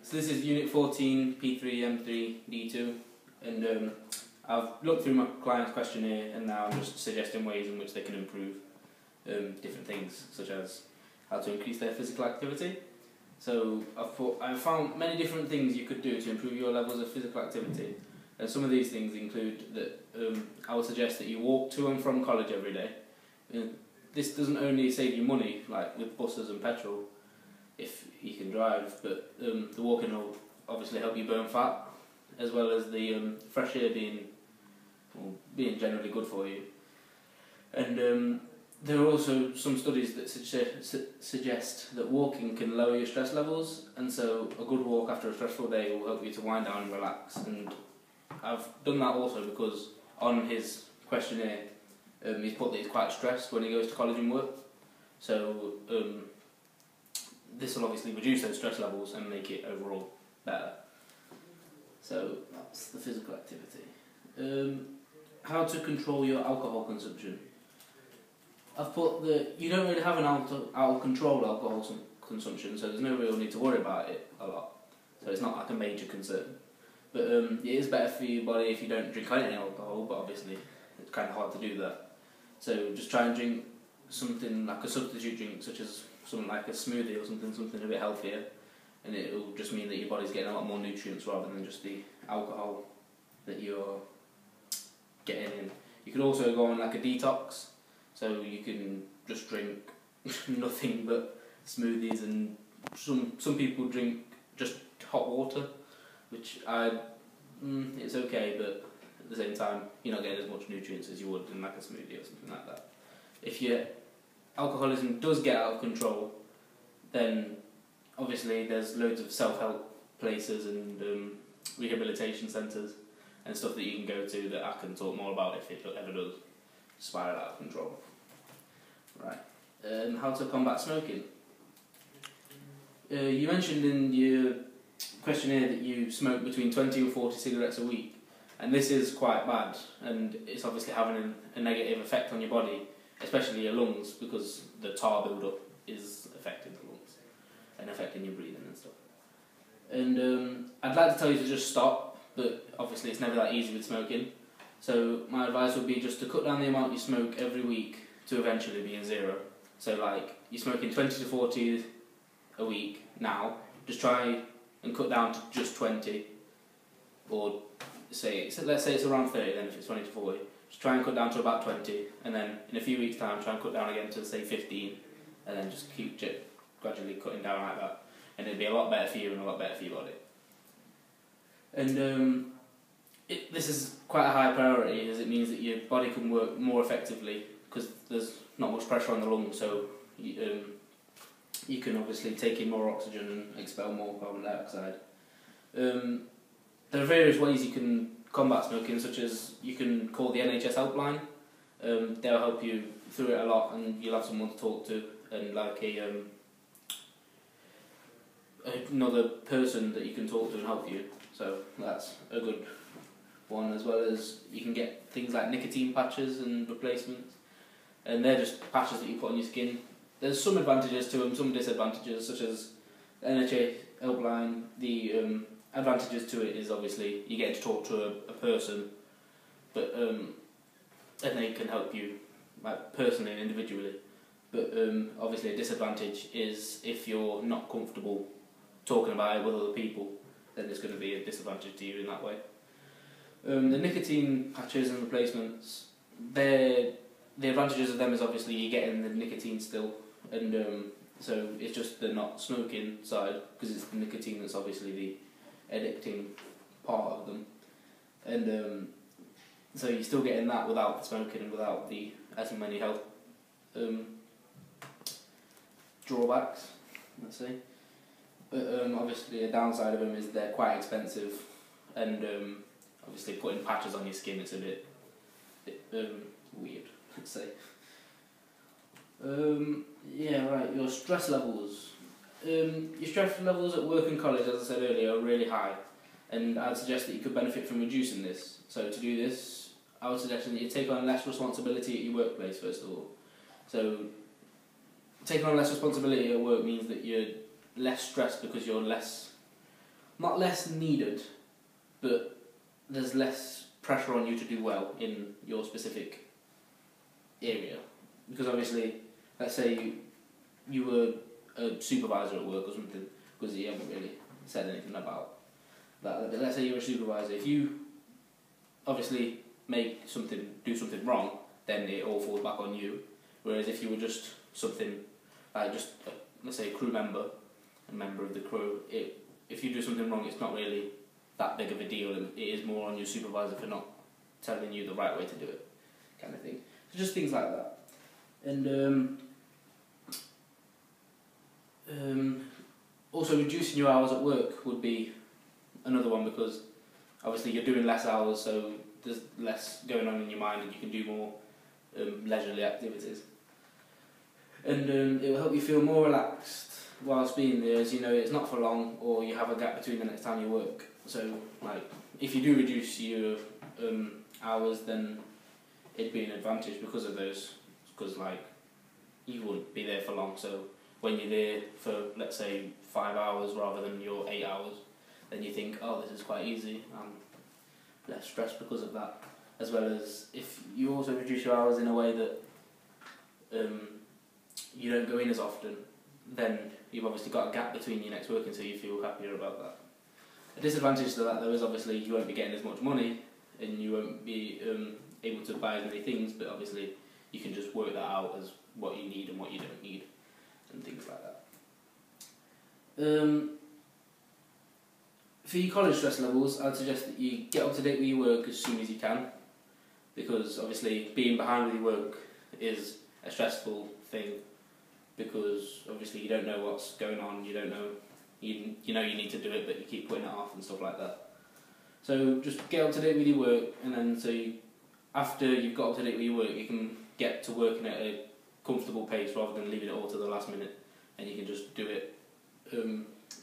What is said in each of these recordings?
So this is Unit 14, P3, M3, D2, and I've looked through my client's questionnaire and now I'm just suggesting ways in which they can improve different things, such as how to increase their physical activity. So I've found many different things you could do to improve your levels of physical activity, and some of these things include that I would suggest that you walk to and from college every day. This doesn't only save you money, like with buses and petrol, if you can drive, but the walking will obviously help you burn fat, as well as the fresh air being generally good for you. And there are also some studies that suggest that walking can lower your stress levels, and so a good walk after a stressful day will help you to wind down and relax. And I've done that also because on his questionnaire he's put that he's quite stressed when he goes to college and work, so this will obviously reduce those stress levels and make it overall better. So that's the physical activity. How to control your alcohol consumption. I've put that you don't really have an out of control alcohol consumption, so there's no real need to worry about it a lot. So it's not like a major concern. But it is better for your body if you don't drink any alcohol, but obviously it's kind of hard to do that. So just try and drink something like a substitute drink, such as something like a smoothie or something a bit healthier, and it will just mean that your body's getting a lot more nutrients rather than just the alcohol that you're getting in. You could also go on like a detox, so you can just drink nothing but smoothies, and some people drink just hot water, which it's okay, but at the same time you're not getting as much nutrients as you would in like a smoothie or something like that. If your alcoholism does get out of control, then obviously there's loads of self-help places and rehabilitation centres and stuff that you can go to that I can talk more about if it ever does spiral out of control. Right. How to combat smoking. You mentioned in your questionnaire that you smoke between 20 and 40 cigarettes a week, and this is quite bad, and it's obviously having a negative effect on your body, especially your lungs, because the tar build-up is affecting the lungs and affecting your breathing and stuff. And I'd like to tell you to just stop, but obviously it's never that easy with smoking. So my advice would be just to cut down the amount you smoke every week to eventually being zero. So like, you're smoking 20 to 40 a week now, just try and cut down to just 20, or let's say it's around 30 then if it's 20 to 40. Just try and cut down to about 20, and then in a few weeks' time try and cut down again to say 15, and then just keep gradually cutting down like that, and it'll be a lot better for you and a lot better for your body. And this is quite a high priority, as it means that your body can work more effectively because there's not much pressure on the lungs, so you can obviously take in more oxygen and expel more carbon dioxide. There are various ways you can combat smoking, such as you can call the NHS helpline. They'll help you through it a lot, and you'll have someone to talk to, and like another person that you can talk to and help you. So that's a good one, as well as you can get things like nicotine patches and replacements, and they're just patches that you put on your skin. There's some advantages to them, some disadvantages, such as the NHS helpline. The advantages to it is obviously you get to talk to a person, but and they can help you like personally and individually. But obviously a disadvantage is if you're not comfortable talking about it with other people, then there's going to be a disadvantage to you in that way. The nicotine patches and replacements, the advantages of them is obviously you're getting the nicotine still, and so it's just the not smoking side, because it's the nicotine that's obviously the addicting part of them, and so you're still getting that without the smoking and without the as many health drawbacks, let's say. But obviously a downside of them is they're quite expensive, and obviously putting patches on your skin is a bit weird, let's say. Yeah, right, your stress levels. Your stress levels at work and college, as I said earlier, are really high, and I'd suggest that you could benefit from reducing this. So to do this, I would suggest that you take on less responsibility at your workplace first of all. So taking on less responsibility at work means that you're less stressed because you're less not less needed, but there's less pressure on you to do well in your specific area. Because obviously, let's say you were a supervisor at work or something, because you haven't really said anything about that. But let's say you're a supervisor. If you obviously do something wrong, then it all falls back on you. Whereas if you were just something like let's say a crew member, a member of the crew, if you do something wrong, it's not really that big of a deal, and it is more on your supervisor for not telling you the right way to do it, kind of thing. So just things like that. And also reducing your hours at work would be another one, because obviously you're doing less hours, so there's less going on in your mind and you can do more leisurely activities. And it will help you feel more relaxed whilst being there, as you know it's not for long, or you have a gap between the next time you work. So like, if you do reduce your hours, then it'd be an advantage because of those, because like, you wouldn't be there for long. So when you're there for, let's say, 5 hours rather than your 8 hours, then you think, oh, this is quite easy, I'm less stressed because of that. As well as if you also reduce your hours in a way that you don't go in as often, then you've obviously got a gap between your next working, so you feel happier about that. A disadvantage to that though is obviously you won't be getting as much money, and you won't be able to buy as many things, but obviously you can just work that out as what you need and what you don't need, and things like that. For your college stress levels, I'd suggest that you get up to date with your work as soon as you can, because obviously being behind with your work is a stressful thing, because obviously you don't know what's going on, you don't know, you know you need to do it, but you keep putting it off and stuff like that. So just get up to date with your work, and then after you've got up to date with your work, you can get to working at a comfortable pace rather than leaving it all to the last minute, and you can just do it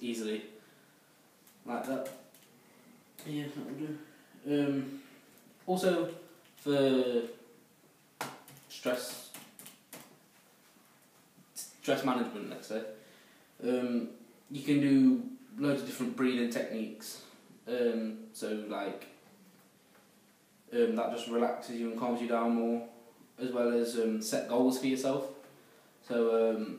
easily like that. Yeah, that will do. Also, for stress management, let's say, you can do loads of different breathing techniques. So like, that just relaxes you and calms you down more, as well as set goals for yourself. So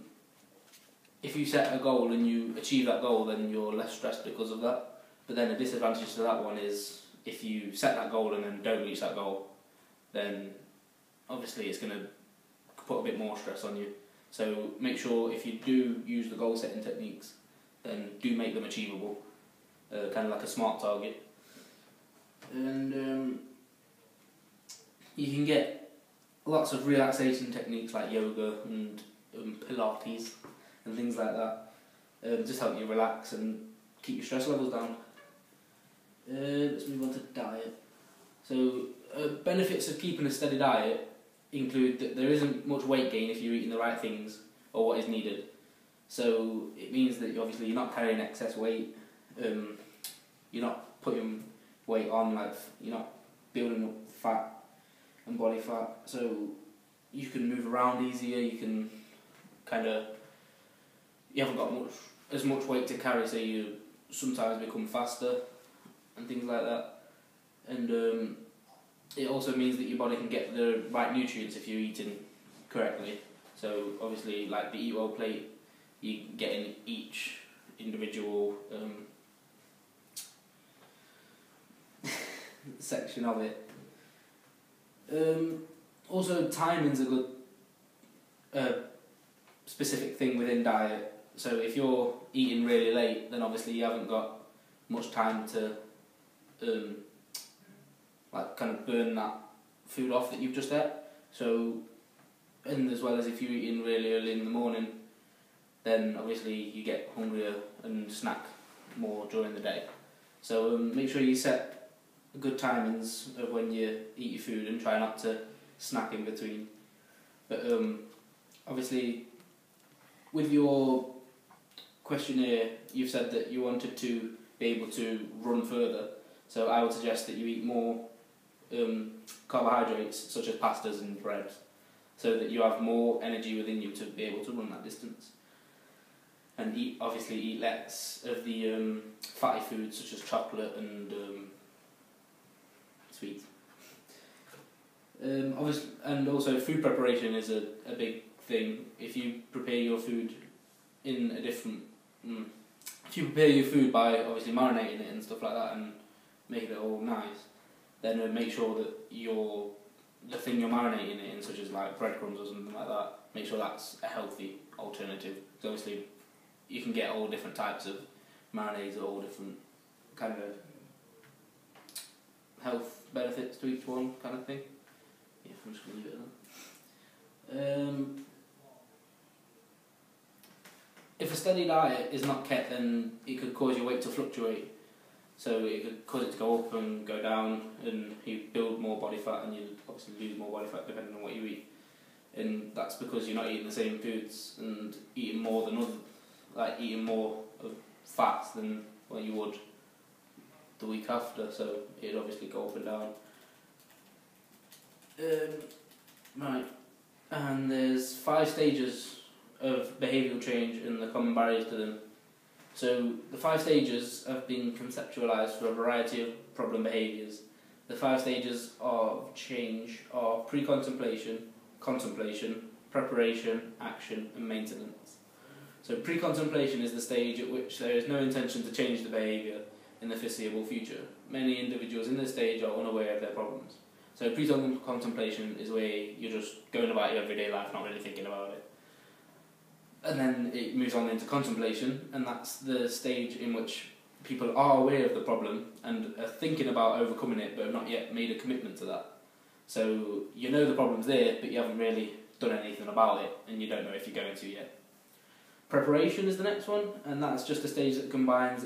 if you set a goal and you achieve that goal, then you're less stressed because of that. But then a disadvantage to that one is if you set that goal and then don't reach that goal, then obviously it's going to put a bit more stress on you. So make sure if you do use the goal setting techniques, then do make them achievable, kind of like a SMART target. And you can get lots of relaxation techniques like yoga and Pilates and things like that. Just help you relax and keep your stress levels down. Let's move on to diet. So benefits of keeping a steady diet include that there isn't much weight gain if you're eating the right things or what is needed. So it means that you're not carrying excess weight, you're not putting weight on, like you're not building up fat and body fat. So you can move around easier, you can you haven't got as much weight to carry, so you sometimes become faster and things like that. And it also means that your body can get the right nutrients if you're eating correctly. So obviously, like the Eat Well plate, you get in each individual section of it. Also, timing's a good specific thing within diet. So if you're eating really late, then obviously you haven't got much time to burn that food off that you've just ate. So, and as well as if you're eating really early in the morning, then obviously you get hungrier and snack more during the day. So make sure you set good timings of when you eat your food and try not to snack in between. But obviously, with your questionnaire, you've said that you wanted to be able to run further. So I would suggest that you eat more carbohydrates, such as pastas and bread, so that you have more energy within you to be able to run that distance. and obviously eat less of the fatty foods such as chocolate and sweets. Obviously, and also food preparation is a big thing. If you prepare your food in a different, if you prepare your food by obviously marinating it and stuff like that and making it all nice, then make sure that the thing you're marinating it in, such as like breadcrumbs or something like that, make sure that's a healthy alternative. Because obviously you can get all different types of marinades or all different kind of health benefits to each one kind of thing. Yeah, I'm just going to leave it at that. If a steady diet is not kept, then it could cause your weight to fluctuate. So it could cause it to go up and go down, and you build more body fat, and you obviously lose more body fat depending on what you eat. And that's because you're not eating the same foods and eating more of fats than what you would the week after. So it'd obviously go up and down. Right, and there's 5 stages of behavioural change and the common barriers to them. So the 5 stages have been conceptualised for a variety of problem behaviours. The 5 stages of change are pre-contemplation, contemplation, preparation, action and maintenance. So pre-contemplation is the stage at which there is no intention to change the behaviour in the foreseeable future. Many individuals in this stage are unaware of their problems. So pre-contemplation is where you're just going about your everyday life, not really thinking about it. And then it moves on into contemplation, and that's the stage in which people are aware of the problem and are thinking about overcoming it, but have not yet made a commitment to that. So you know the problem's there, but you haven't really done anything about it, and you don't know if you're going to yet. Preparation is the next one, and that's just a stage that combines